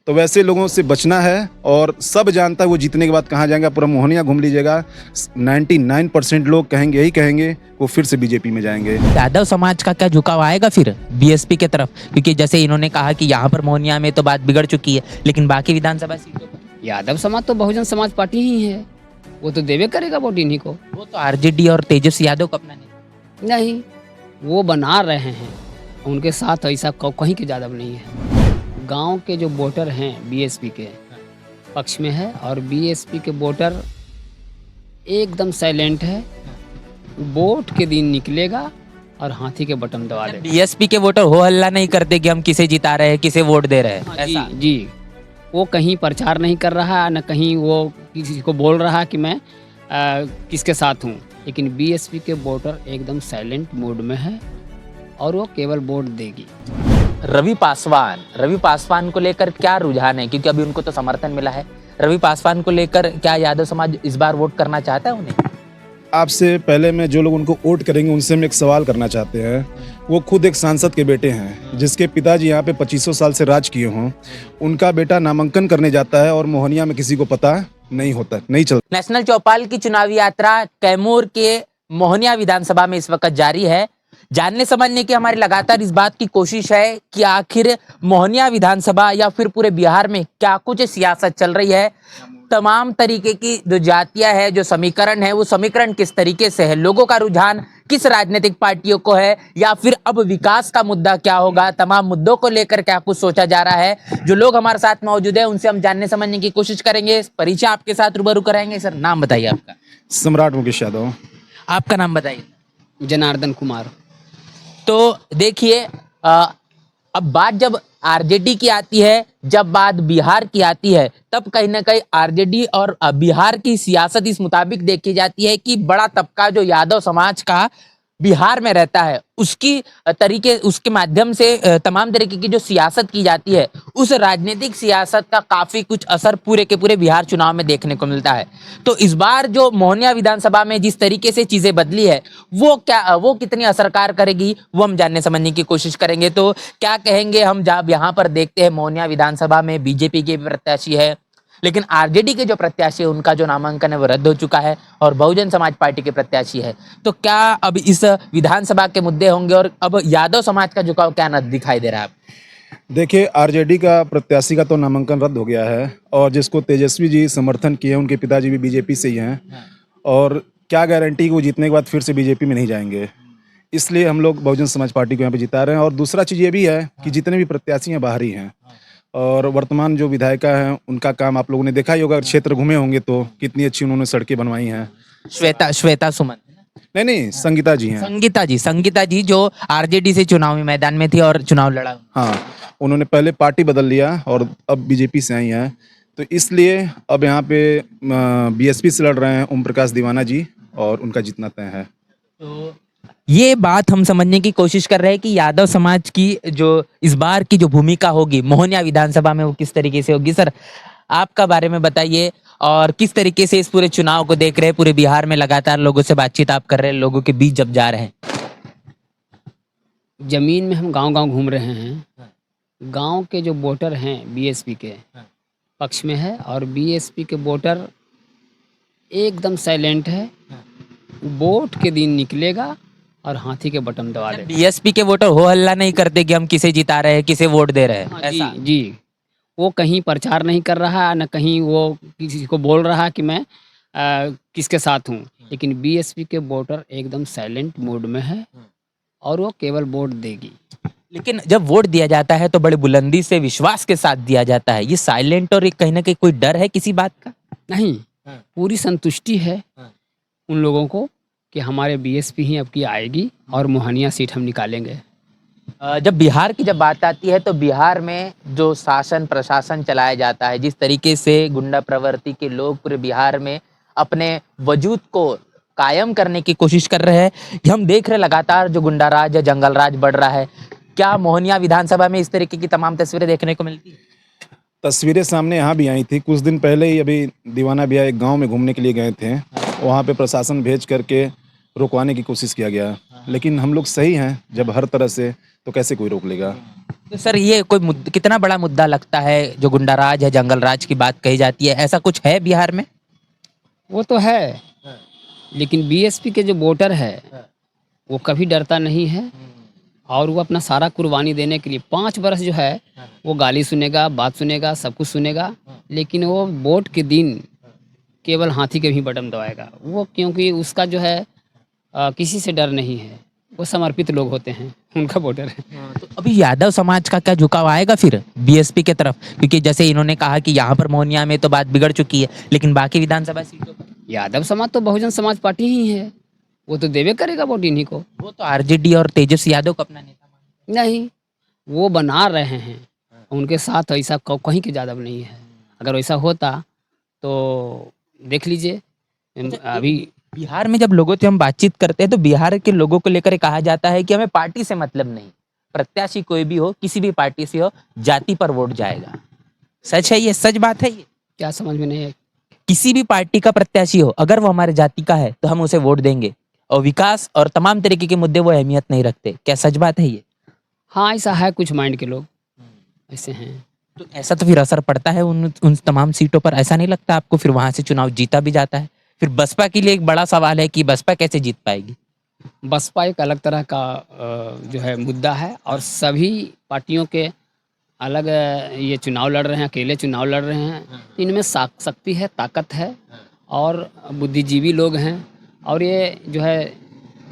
तो वैसे लोगों से बचना है। और सब जानता है वो जीतने के बाद कहाँ जाएंगे, पूरा मोहनिया घूम लीजिएगा, 99% लोग कहेंगे, यही कहेंगे वो फिर से बीजेपी में जाएंगे। यादव समाज का क्या झुकाव आएगा फिर बीएसपी के तरफ? क्योंकि जैसे इन्होंने कहा कि यहाँ पर मोहनिया में तो बात बिगड़ चुकी है, लेकिन बाकी विधानसभा सीटों पर यादव समाज तो बहुजन समाज पार्टी ही है, वो तो देवे करेगा वोट इन्हीं को। वो तो आरजेडी और तेजस्वी यादव को अपना नहीं, वो बना रहे हैं, उनके साथ ऐसा कहीं के ज़्यादा नहीं है। गांव के जो वोटर हैं बीएसपी के पक्ष में है, और बीएसपी के वोटर एकदम साइलेंट है। वोट के दिन निकलेगा और हाथी के बटन दबा देगा। बीएसपी के वोटर हो हल्ला नहीं करते कि हम किसे जिता रहे हैं, किसे वोट दे रहे हैं, ऐसा? जी, वो कहीं प्रचार नहीं कर रहा, न कहीं वो किसी को बोल रहा कि मैं किसके साथ हूँ। लेकिन बीएसपी के वोटर एकदम साइलेंट मोड में है और वो केवल वोट देगी। रवि पासवान को लेकर क्या रुझान है? क्योंकि अभी उनको तो समर्थन मिला है। रवि पासवान को लेकर क्या यादव समाज इस बार वोट करना चाहता है उन्हें? आपसे पहले मैं जो लोग उनको वोट करेंगे उनसे हम एक सवाल करना चाहते हैं। वो खुद एक सांसद के बेटे हैं, जिसके पिताजी यहाँ पे 2500 साल से राज किए हों। उनका बेटा नामांकन करने जाता है और मोहनिया में किसी को पता नहीं होता, नहीं चलता। नेशनल चौपाल की चुनावी यात्रा कैमूर के मोहनिया विधानसभा में इस वक्त जारी है। जानने समझने की हमारी लगातार इस बात की कोशिश है कि आखिर मोहनिया विधानसभा या फिर पूरे बिहार में क्या कुछ सियासत चल रही है। तमाम तरीके की जो जातियां है, जो समीकरण है, वो समीकरण किस तरीके से है, लोगों का रुझान किस राजनीतिक पार्टियों को है, या फिर अब विकास का मुद्दा क्या होगा, तमाम मुद्दों को लेकर क्या कुछ सोचा जा रहा है। जो लोग हमारे साथ मौजूद है उनसे हम जानने समझने की कोशिश करेंगे, परिचय आपके साथ रूबरू कराएंगे। सर, नाम बताइए आपका। सम्राट मुकेश यादव। आपका नाम बताइए। जनार्दन कुमार। तो देखिए, अब बात जब आरजेडी की आती है, जब बात बिहार की आती है, तब कहीं ना कहीं आरजेडी और बिहार की सियासत इस मुताबिक देखी जाती है कि बड़ा तबका जो यादव समाज का बिहार में रहता है, उसके माध्यम से तमाम तरीके की जो सियासत की जाती है, उस राजनीतिक सियासत का काफी कुछ असर पूरे के पूरे बिहार चुनाव में देखने को मिलता है। तो इस बार जो मोहनिया विधानसभा में जिस तरीके से चीजें बदली है, वो कितनी असरकार करेगी, वो हम जानने समझने की कोशिश करेंगे। तो क्या कहेंगे हम, जब यहाँ पर देखते हैं मोहनिया विधानसभा में बीजेपी के प्रत्याशी है, लेकिन आरजेडी के जो प्रत्याशी है उनका जो नामांकन है वो रद्द हो चुका है, और बहुजन समाज पार्टी के प्रत्याशी है। तो क्या अब इस विधानसभा के मुद्दे होंगे, और अब यादव समाज का झुकाव क्या न दिखाई दे रहा है? देखिए, आरजेडी का प्रत्याशी का तो नामांकन रद्द हो गया है, और जिसको तेजस्वी जी समर्थन किए, उनके पिताजी भी बीजेपी से ही हैं। और क्या गारंटी कि वो जीतने के बाद फिर से बीजेपी में नहीं जाएंगे। इसलिए हम लोग बहुजन समाज पार्टी को यहाँ पे जिता रहे हैं। और दूसरा चीज़ ये भी है कि जितने भी प्रत्याशी हैं बाहरी हैं, और वर्तमान जो विधायिका हैं उनका काम आप लोगों ने देखा ही होगा, क्षेत्र घूमे होंगे तो कितनी अच्छी उन्होंने सड़कें बनवाई हैं। श्वेता सुमन? नहीं, संगीता जी हैं। संगीता जी जो आरजेडी से चुनावी मैदान में थी और चुनाव लड़ा। हाँ, उन्होंने पहले पार्टी बदल लिया और अब बीजेपी से आई हैं। तो इसलिए अब यहाँ पे बीएसपी से लड़ रहे हैं ओम प्रकाश दीवाना जी, और उनका जीतना तय है। तो ये बात हम समझने की कोशिश कर रहे हैं कि यादव समाज की जो इस बार की जो भूमिका होगी मोहनिया विधानसभा में, वो किस तरीके से होगी। सर, आपका बारे में बताइए, और किस तरीके से इस पूरे चुनाव को देख रहे हैं। पूरे बिहार में लगातार लोगों से बातचीत आप कर रहे हैं, लोगों के बीच जब जा रहे हैं। जमीन में हम गांव-गांव घूम रहे हैं। गांव के जो वोटर हैं बीएसपी के पक्ष में है, और बीएसपी के वोटर एकदम साइलेंट है। वोट के दिन निकलेगा और हाथी के बटन दबा देगा। बीएसपी के वोटर हो हल्ला नहीं करते कि हम किसे जिता रहे हैं, किसे वोट दे रहे हैं, ऐसा? जी, वो कहीं प्रचार नहीं कर रहा, न कहीं वो किसी को बोल रहा कि मैं किसके साथ हूँ। लेकिन बीएसपी के वोटर एकदम साइलेंट मोड में है और वो केवल वोट देगी। लेकिन जब वोट दिया जाता है तो बड़े बुलंदी से, विश्वास के साथ दिया जाता है। ये साइलेंट और कहीं ना कहीं कोई डर है किसी बात का? नहीं, पूरी संतुष्टि है उन लोगों को कि हमारे बीएसपी ही अब की आएगी और मोहनिया सीट हम निकालेंगे। जब बिहार की जब बात आती है तो बिहार में जो शासन प्रशासन चलाया जाता है, जिस तरीके से गुंडा प्रवृत्ति के लोग पूरे बिहार में अपने वजूद को कायम करने की कोशिश कर रहे हैं, हम देख रहे लगातार जो गुंडा राज या जंगल राज बढ़ रहा है। क्या मोहनिया विधानसभा में इस तरीके की तमाम तस्वीरें देखने को मिलती है? तस्वीरें सामने यहाँ भी आई थी कुछ दिन पहले ही। अभी दीवाना भैया एक गांव में घूमने के लिए गए थे, वहाँ पे प्रशासन भेज करके रुकवाने की कोशिश किया गया। लेकिन हम लोग सही हैं जब हर तरह से, तो कैसे कोई रोक लेगा। तो सर ये कोई कितना बड़ा मुद्दा लगता है, जो गुंडा राज है, जंगल राज की बात कही जाती है, ऐसा कुछ है बिहार में? वो तो है, लेकिन बीएसपी के जो वोटर है वो कभी डरता नहीं है और वो अपना सारा कुर्बानी देने के लिए 5 बरस जो है वो गाली सुनेगा, बात सुनेगा, सब कुछ सुनेगा, लेकिन वो वोट के दिन केवल हाथी के भी बटन दबाएगा वो, क्योंकि उसका जो है किसी से डर नहीं है। वो समर्पित लोग होते हैं, उनका वोटर है। तो अभी यादव समाज का क्या झुकाव आएगा फिर बीएसपी के तरफ? क्योंकि जैसे इन्होंने कहा कि यहाँ पर मोहनिया में तो बात बिगड़ चुकी है, लेकिन बाकी विधानसभा सीटों पर यादव समाज तो बहुजन समाज पार्टी ही है, वो तो देवे करेगा वोट इन्हीं को। वो तो आरजेडी और तेजस्वी यादव को अपना नेता मानते नहीं, वो बना रहे हैं, उनके साथ ऐसा कहीं के ज़्यादा नहीं है। अगर वैसा होता तो देख लीजिए अभी बिहार में जब लोगों से हम बातचीत करते हैं तो बिहार के लोगों को लेकर कहा जाता है कि हमें पार्टी से मतलब नहीं, प्रत्याशी कोई भी हो, किसी भी पार्टी से हो, जाति पर वोट जाएगा। सच है ये? सच बात है ये? क्या समझ में नहीं है? किसी भी पार्टी का प्रत्याशी हो, अगर वो हमारे जाति का है तो हम उसे वोट देंगे, और विकास और तमाम तरीके के मुद्दे वो अहमियत नहीं रखते। क्या सच बात है ये? हाँ, ऐसा है, कुछ माइंड के लोग ऐसे हैं। तो ऐसा तो फिर असर पड़ता है उन तमाम सीटों पर, ऐसा नहीं लगता आपको? फिर वहां से चुनाव जीता भी जाता है। फिर बसपा के लिए एक बड़ा सवाल है कि बसपा कैसे जीत पाएगी? बसपा एक अलग तरह का जो है मुद्दा है, और सभी पार्टियों के अलग ये चुनाव लड़ रहे हैं, अकेले चुनाव लड़ रहे हैं। इनमें शक्ति है, ताकत है, और बुद्धिजीवी लोग हैं, और ये जो है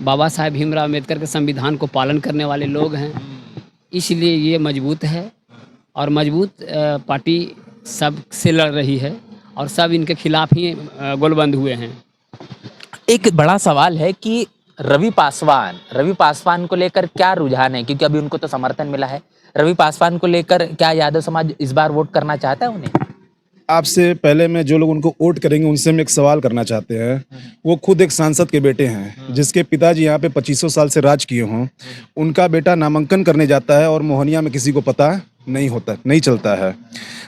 बाबा साहेब भीमराव अम्बेडकर के संविधान को पालन करने वाले लोग हैं, इसलिए ये मजबूत है। और मजबूत पार्टी सब से लड़ रही है, और सब इनके खिलाफ ही गोलबंद हुए हैं। एक बड़ा सवाल है कि रवि पासवान को लेकर क्या रुझान है? क्योंकि अभी उनको तो समर्थन मिला है। रवि पासवान को लेकर क्या यादव समाज इस बार वोट करना चाहता है उन्हें? आपसे पहले मैं जो लोग उनको वोट करेंगे उनसे हम एक सवाल करना चाहते हैं। वो खुद एक सांसद के बेटे हैं, जिसके पिताजी यहाँ पे 2500 साल से राज किए हों। उनका बेटा नामांकन करने जाता है और मोहनिया में किसी को पता नहीं चलता है।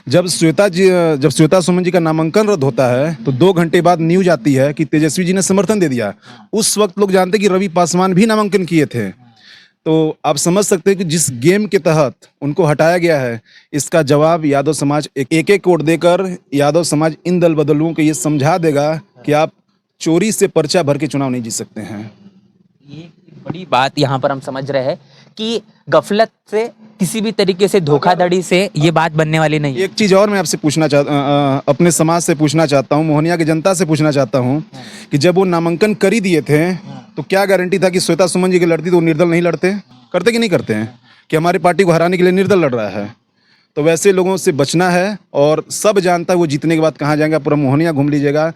जब श्वेता सुमन जी का नामांकन रद्द होता है तो 2 घंटे बाद न्यूज आती है कि तेजस्वी जी ने समर्थन दे दिया। उस वक्त लोग जानते कि रवि पासवान भी नामांकन किए थे। तो आप समझ सकते हैं कि जिस गेम के तहत उनको हटाया गया है, इसका जवाब यादव समाज एक वोट देकर यादव समाज इन दल बदलुओं को ये समझा देगा कि आप चोरी से पर्चा भर के चुनाव नहीं जीत सकते हैं। ये बड़ी बात यहाँ पर हम समझ रहे हैं कि गफलत से, किसी भी तरीके से धोखाधड़ी से ये बात बनने वाली नहीं है। एक चीज और मैं आपसे अपने समाज से पूछना चाहता हूँ, मोहनिया की जनता से पूछना चाहता हूँ कि जब वो नामांकन कर ही दिए थे तो क्या गारंटी था कि श्वेता सुमन जी की लड़ती तो वो निर्दल नहीं लड़ते? करते कि नहीं करते हैं कि हमारी पार्टी को हराने के लिए निर्दल लड़ रहा है? तो वैसे लोगों से बचना है, और सब जानता है वो जीतने के बाद कहाँ जाएंगे। पूरा मोहनिया घूम लीजिएगा,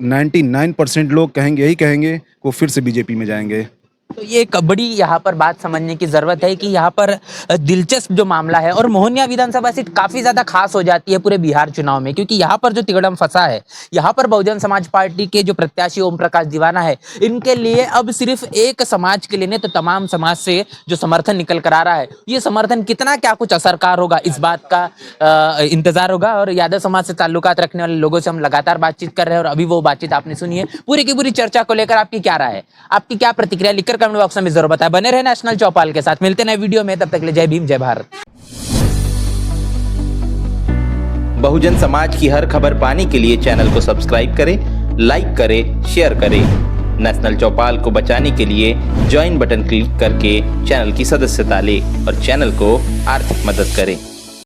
99% लोग यही कहेंगे वो फिर से बीजेपी में जाएंगे। तो ये एक बड़ी यहाँ पर बात समझने की जरूरत है कि यहाँ पर दिलचस्प जो मामला है, और मोहनिया विधानसभा सीट काफी ज्यादा खास हो जाती है पूरे बिहार चुनाव में, क्योंकि यहाँ पर जो तिगड़म फंसा है, यहाँ पर बहुजन समाज पार्टी के जो प्रत्याशी ओम प्रकाश दीवाना है, इनके लिए अब सिर्फ एक समाज के लिए नहीं तो तमाम समाज से जो समर्थन निकल कर आ रहा है, ये समर्थन कितना क्या कुछ असरकार होगा, इस बात का इंतजार होगा। और यादव समाज से ताल्लुकात रखने वाले लोगों से हम लगातार बातचीत कर रहे हैं, और अभी वो बातचीत आपने सुनी है। पूरी की पूरी चर्चा को लेकर आपकी क्या राय है, आपकी क्या प्रतिक्रिया, लिखकर कमेंट बॉक्स में जरूर बताएं। बने रहे नेशनल चौपाल के साथ, मिलते हैं नए वीडियो में, तब तक के लिए जय भीम जय भारत। बहुजन समाज की हर खबर पाने के लिए चैनल को सब्सक्राइब करें, लाइक करें, शेयर करें। नेशनल चौपाल को बचाने के लिए ज्वाइन बटन क्लिक करके चैनल की सदस्यता लें और चैनल को आर्थिक मदद करें।